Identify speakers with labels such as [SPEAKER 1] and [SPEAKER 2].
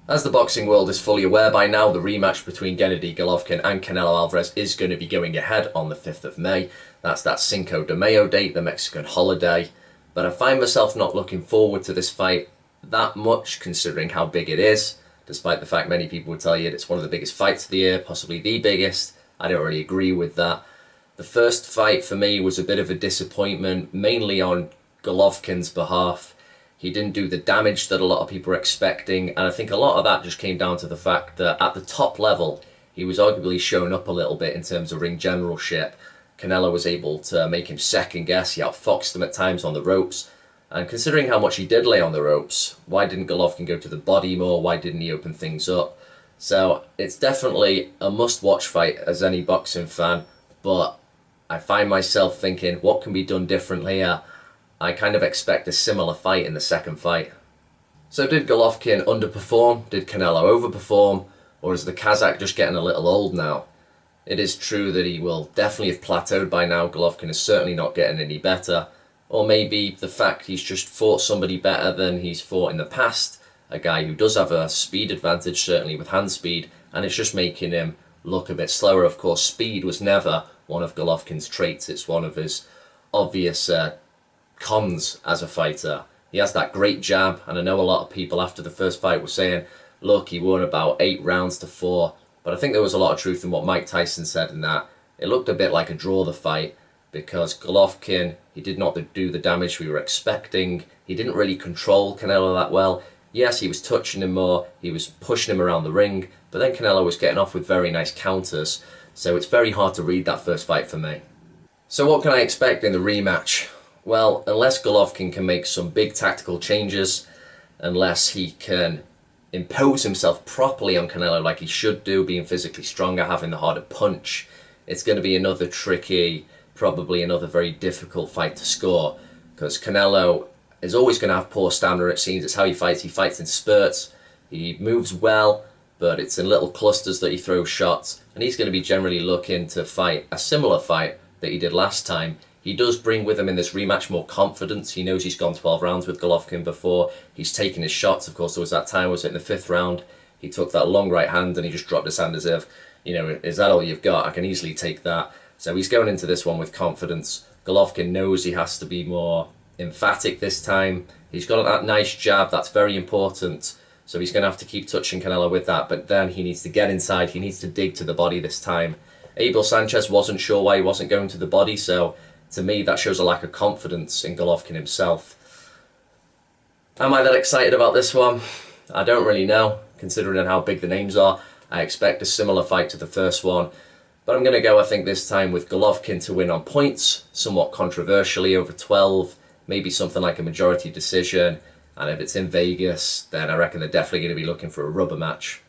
[SPEAKER 1] As the boxing world is fully aware by now, the rematch between Gennady Golovkin and Canelo Alvarez is going to be going ahead on the 5th of May. That's that Cinco de Mayo date, the Mexican holiday. But I find myself not looking forward to this fight that much, considering how big it is, despite the fact many people would tell you it's one of the biggest fights of the year, possibly the biggest. I don't really agree with that. The first fight for me was a bit of a disappointment, mainly on Golovkin's behalf. He didn't do the damage that a lot of people were expecting, and I think a lot of that just came down to the fact that at the top level, he was arguably shown up a little bit in terms of ring generalship. Canelo was able to make him second guess, he outfoxed him at times on the ropes, and considering how much he did lay on the ropes, why didn't Golovkin go to the body more, why didn't he open things up? So it's definitely a must-watch fight as any boxing fan, but I find myself thinking, what can be done differently here? I kind of expect a similar fight in the second fight. So did Golovkin underperform? Did Canelo overperform? Or is the Kazakh just getting a little old now? It is true that he will definitely have plateaued by now. Golovkin is certainly not getting any better. Or maybe the fact he's just fought somebody better than he's fought in the past. A guy who does have a speed advantage, certainly with hand speed, and it's just making him look a bit slower. Of course, speed was never one of Golovkin's traits. It's one of his obvious cons as a fighter. He has that great jab, and I know a lot of people after the first fight were saying, look, he won about 8 rounds to 4, but I think there was a lot of truth in what Mike Tyson said in that. It looked a bit like a draw, the fight, because Golovkin, he did not do the damage we were expecting. He didn't really control Canelo that well. Yes, he was touching him more, he was pushing him around the ring, but then Canelo was getting off with very nice counters, so it's very hard to read that first fight for me. So what can I expect in the rematch? Well, unless Golovkin can make some big tactical changes, unless he can impose himself properly on Canelo like he should do, being physically stronger, having the harder punch, it's going to be another tricky, probably another very difficult fight to score, because Canelo is always going to have poor stamina, it seems. It's how he fights. He fights in spurts, he moves well, but it's in little clusters that he throws shots, and he's going to be generally looking to fight a similar fight that he did last time. He does bring with him in this rematch more confidence. He knows he's gone 12 rounds with Golovkin before. He's taken his shots. Of course, there was that time, was it in the 5th round? He took that long right hand and he just dropped his hand as if, you know, is that all you've got? I can easily take that. So he's going into this one with confidence. Golovkin knows he has to be more emphatic this time. He's got that nice jab. That's very important. So he's going to have to keep touching Canelo with that. But then he needs to get inside. He needs to dig to the body this time. Abel Sanchez wasn't sure why he wasn't going to the body, so to me, that shows a lack of confidence in Golovkin himself. Am I that excited about this one? I don't really know, considering how big the names are. I expect a similar fight to the first one. But I'm going to go, I think, this time with Golovkin to win on points, somewhat controversially, over 12. Maybe something like a majority decision. And if it's in Vegas, then I reckon they're definitely going to be looking for a rubber match.